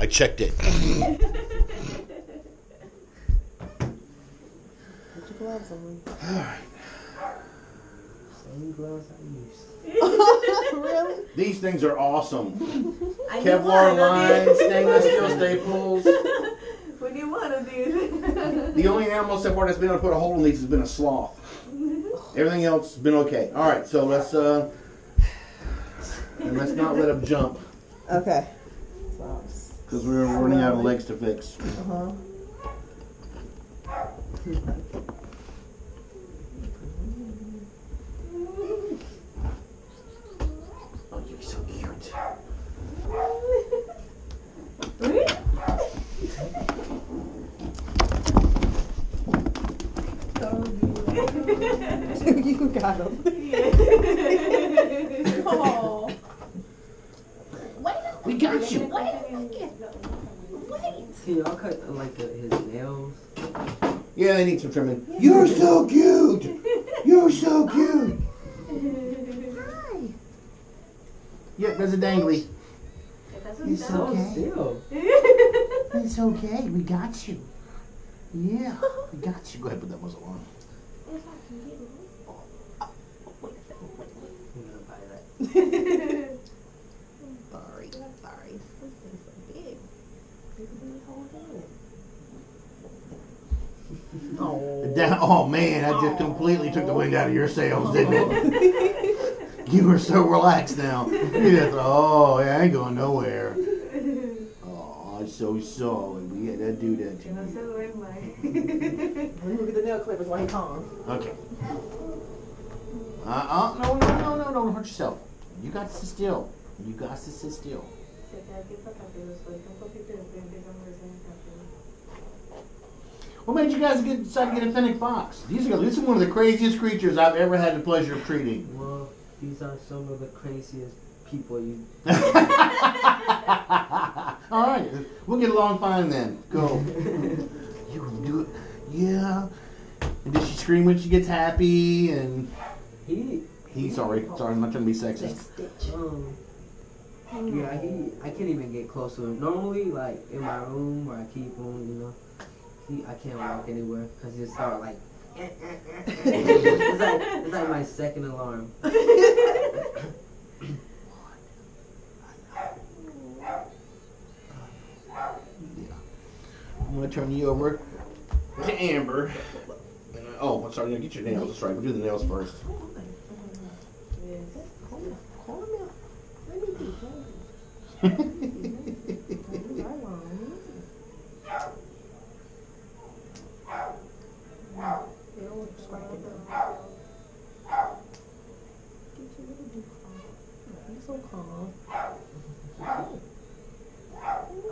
I checked it. Put your gloves on. Alright. Same gloves I used. Really? These things are awesome. I need Kevlar one of lines, these. stainless steel staples. We need one of these. The only animal so far that's been able to put a hole in these has been a sloth. Everything else has been okay. Alright, so let's not let him jump. Okay. Because we're running out of legs to fix. Uh-huh. Oh, you're so cute. You got him. Oh. We got you. Can y'all cut like his nails? Yeah, they need some trimming. You're so cute. You're so cute. Hi. Yep, there's a dangly. He's so still. It's okay. We got you. Yeah, we got you. Go ahead, put that muzzle on. I'm gonna buy that. Sorry. This thing's so big. Oh man, that just completely took the wind out of your sails, didn't it? You were so relaxed now. You just, oh, I ain't going nowhere. Oh, so solid. We had that do that to you. Let me look at the nail clippers while he calm. Okay. No, don't hurt yourself. You got to sit still. You got to sit still. What made you guys decide to get a Fennec fox? This is one of the craziest creatures I've ever had the pleasure of treating. Well, these are some of the craziest people you. All right, we'll get along fine then. Go. You can do it. Yeah. And does she scream when she gets happy? And sorry, I'm not trying to be sexist. Yeah, I can't even get close to him. Normally, like in my room where I keep him, I can't walk anywhere because he start like. it's like my second alarm. I'm going to turn you over to Amber. Oh, I'm sorry, get your nails. That's right, we'll do the nails first. Call him out. Let me do He's so calm.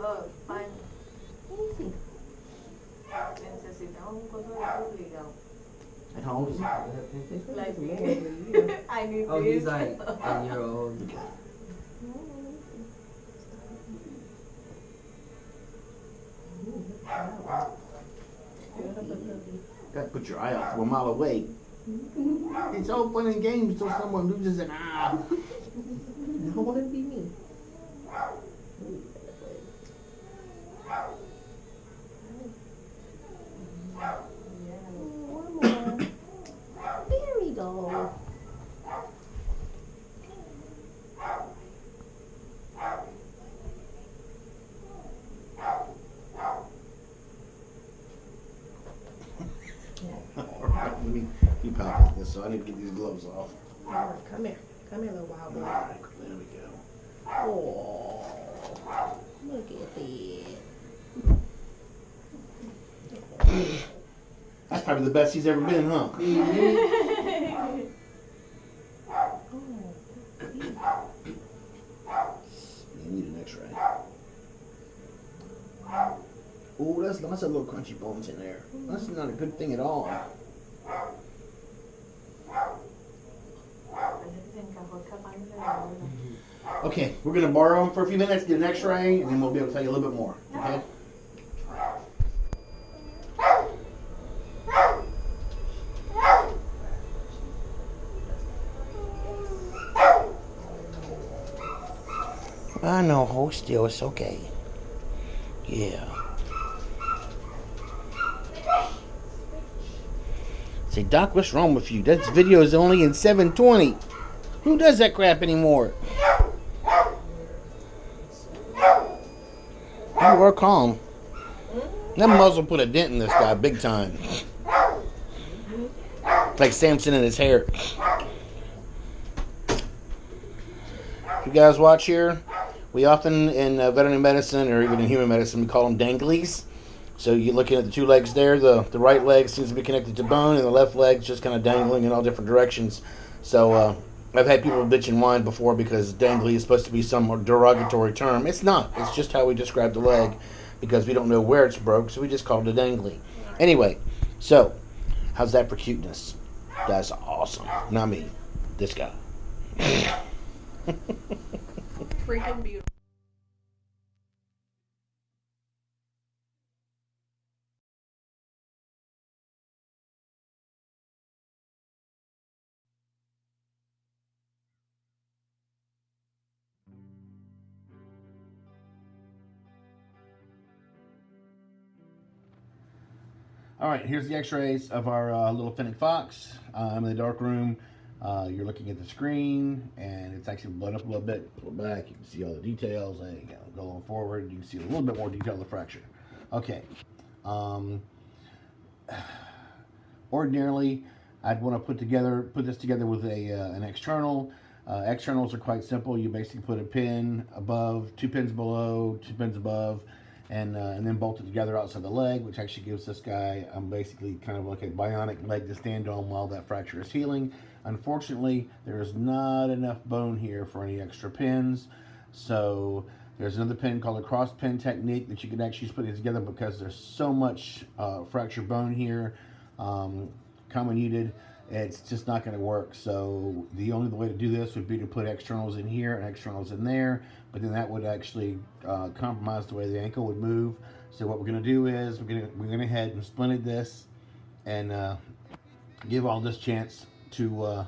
Oh, fine. Let me see. Necesitamos un coso de obligado. At home? Like me. I need Oh, this. he's like 10-year-old. Got to put your eye out from a mile away. It's all fun and games until someone loses an eye. Don't want to be me. One more. There we go. Alright, let me keep popping this, so I need to get these gloves off. Alright, come here. Come here, little wild boy. Alright, there we go. Oh, look at that. That's probably the best he's ever been, huh? You need an x-ray. Oh, that's a little crunchy bones in there. That's not a good thing at all. Okay, we're going to borrow him for a few minutes, get an x-ray, and then we'll be able to tell you a little bit more. Okay? I know, hold still, it's okay. Yeah. Say, Doc, what's wrong with you? That video is only in 720. Who does that crap anymore? You are calm. That muzzle put a dent in this guy big time. Like Samson in his hair. If you guys watch here, we often in veterinary medicine or even in human medicine, we call them danglies. So you're looking at the two legs there. The right leg seems to be connected to bone, and the left leg's just kind of dangling in all different directions. So I've had people bitch and whine before because dangly is supposed to be some derogatory term. It's not. It's just how we describe the leg because we don't know where it's broke, so we just call it a dangly. Anyway, so how's that for cuteness? That's awesome. Not me. This guy. Freaking beautiful. All right, here's the x-rays of our little Fennec fox. I'm in the dark room. You're looking at the screen, and it's actually blown up a little bit. Pull it back. You can see all the details. There you go. Go on forward. You can see a little bit more detail of the fracture. Okay. Ordinarily, I'd want to put this together with an external. Externals are quite simple. You basically put a pin above, 2 pins below, 2 pins above, and then bolt it together outside the leg, which actually gives this guy basically kind of like a bionic leg to stand on while that fracture is healing. Unfortunately, there is not enough bone here for any extra pins, so there's another pin called a cross pin technique that you can actually put it together because there's so much fractured bone here, comminuted. It's just not going to work. So the only way to do this would be to put externals in here and externals in there, but then that would actually compromise the way the ankle would move. So what we're going to do is we're going to head and splinted this and give all this chance to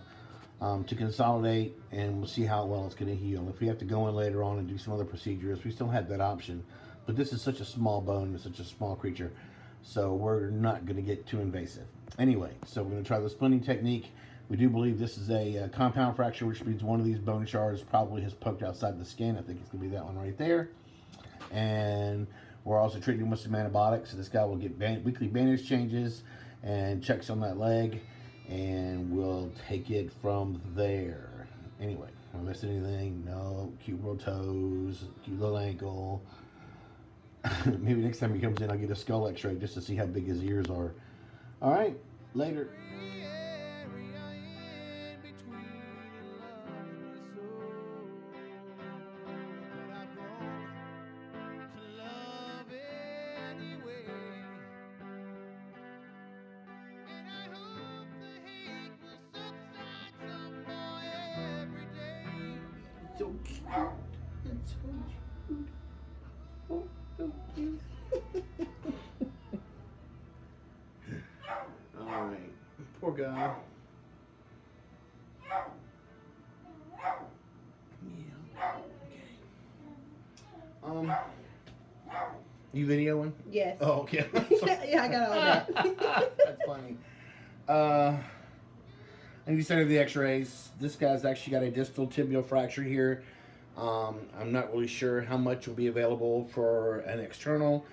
consolidate, and we'll see how well it's going to heal. If we have to go in later on and do some other procedures, we still have that option. But this is such a small bone and such a small creature, so we're not going to get too invasive. Anyway, so we're going to try the splinting technique. We do believe this is a compound fracture, which means one of these bone shards probably has poked outside the skin. I think it's going to be that one right there. And we're also treating him with some antibiotics. So this guy will get weekly bandage changes and checks on that leg, and we'll take it from there. Anyway, am I missing anything? No. Cute little toes, cute little ankle. Maybe next time he comes in, I'll get a skull x-ray just to see how big his ears are. All right, later. So cute. It's so cute. Oh, so cute. All right, poor guy. Yeah. Okay. You videoing? Yes. Oh, okay. Yeah, I got all that. That's funny. And you sent her the x-rays. This guy's actually got a distal tibial fracture here. I'm not really sure how much will be available for an external.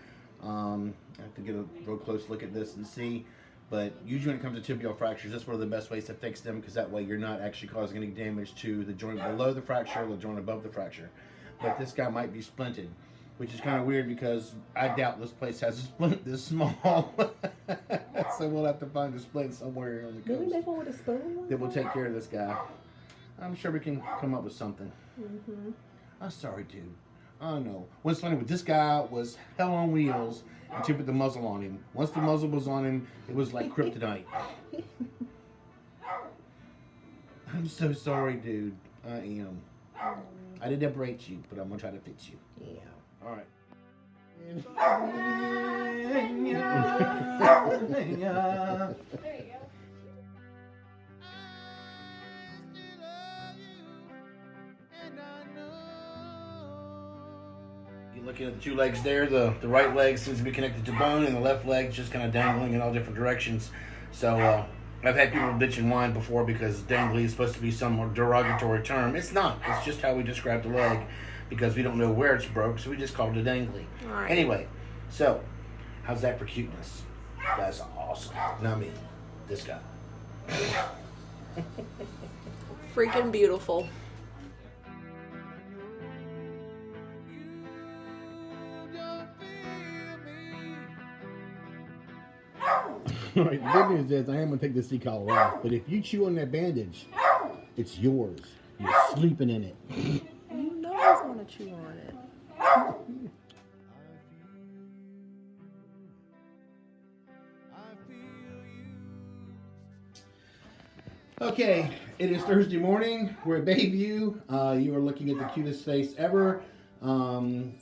I have to get a real close look at this and see. But usually when it comes to tibial fractures, that's one of the best ways to fix them, because that way you're not actually causing any damage to the joint below the fracture or the joint above the fracture. But this guy might be splinted, which is kind of weird because I doubt this place has a splint this small. So we'll have to find a splint somewhere on the coast. Maybe make one with a spoon. That will take care of this guy. I'm sure we can come up with something. Mm-hmm. I'm sorry, dude. Oh no. What's funny with this guy was hell on wheels until you put the muzzle on him. Once the muzzle was on him, it was like kryptonite. I'm so sorry, dude. I am. I didn't break you, but I'm gonna try to fix you. Yeah. All right. There you go. You look looking at the two legs there. The right leg seems to be connected to bone, and the left leg's just kind of dangling in all different directions. So I've had people bitch and whine before because dangly is supposed to be some derogatory term. It's not. It's just how we describe the leg because we don't know where it's broke, so we just call it a dangly. Right. Anyway, so how's that for cuteness? That's awesome. Not me. This guy. Freaking beautiful. All right, the good news is I am going to take this C-collar off, but if you chew on that bandage, it's yours. You're sleeping in it. You know I was gonna chew on it. Okay, it is Thursday morning. We're at Bayview. You are looking at the cutest face ever. I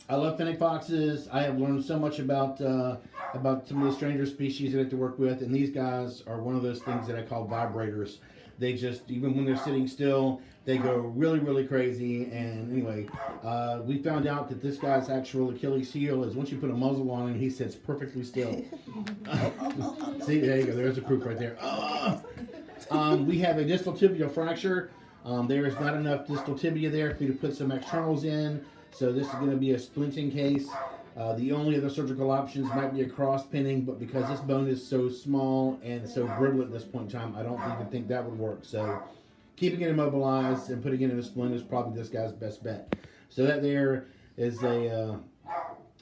love Fennec foxes. I have learned so much about some of the stranger species that I have to work with, and these guys are one of those things that I call vibrators. They just, even when they're sitting still, they go really, really crazy. And anyway, we found out that this guy's actual Achilles heel is once you put a muzzle on him, he sits perfectly still. See, there you go. There's the proof right there. We have a distal tibial fracture. There is not enough distal tibia there for you to put some externals in. So this is going to be a splinting case. The only other surgical options might be a cross pinning, but because this bone is so small and so brittle at this point in time, I don't even think that would work. So keeping it immobilized and putting it in a splint is probably this guy's best bet. So that there is a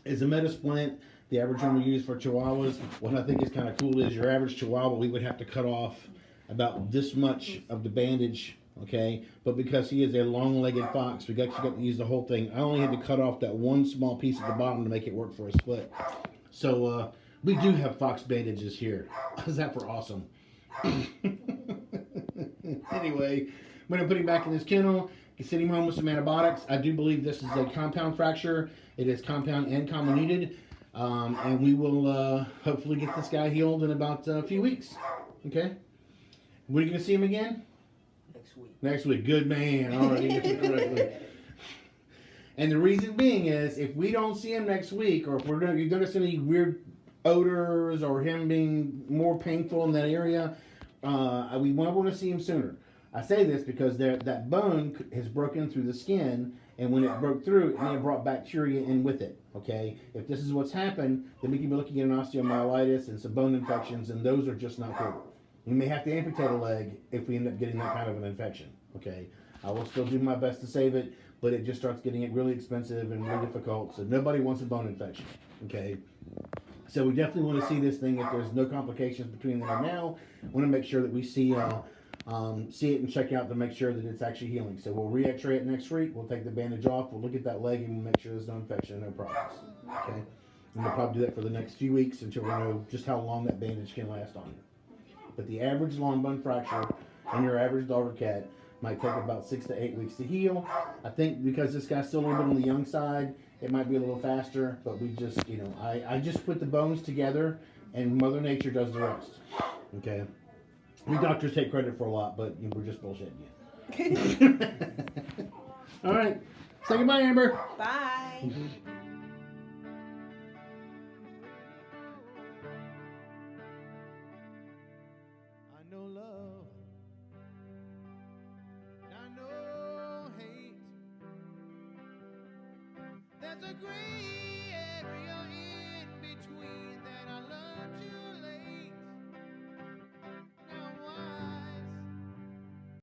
meta splint. The average one we use for Chihuahuas. What I think is kind of cool is your average Chihuahua, we would have to cut off about this much of the bandage. Okay, but because he is a long-legged fox, we got to use the whole thing. I only had to cut off that one small piece at the bottom to make it work for a split. So we do have fox bandages here. How's that for awesome? Anyway, I'm going to put him back in his kennel, send him home with some antibiotics. I do believe this is a compound fracture. It is compound and comminuted. And we will hopefully get this guy healed in about a few weeks. Okay? When are you going to see him again? Next week. Good man. All right, you answered correctly. And the reason being is, if we don't see him next week, or if you're going to see any weird odors or him being more painful in that area, we want to see him sooner. I say this because that bone has broken through the skin, and when it broke through, it may have brought bacteria in with it. Okay? If this is what's happened, then we can be looking at an osteomyelitis and some bone infections, and those are just not good. We may have to amputate a leg if we end up getting that kind of an infection, okay? I will still do my best to save it, but it just starts getting really expensive and really difficult, so nobody wants a bone infection, okay? So we definitely want to see this thing if there's no complications between then and now. We want to make sure that we see it and check out to make sure that it's actually healing. So we'll re-x-ray it next week, we'll take the bandage off, we'll look at that leg and we'll make sure there's no infection and no problems, okay? And we'll probably do that for the next few weeks until we know just how long that bandage can last on you. But the average long bone fracture in your average dog or cat might take about 6 to 8 weeks to heal. I think because this guy's still a little bit on the young side, it might be a little faster, but we just, I just put the bones together and Mother Nature does the rest. Okay? We doctors take credit for a lot, but we're just bullshitting you. All right. Say goodbye, Amber. Bye. No love, I know hate. There's a great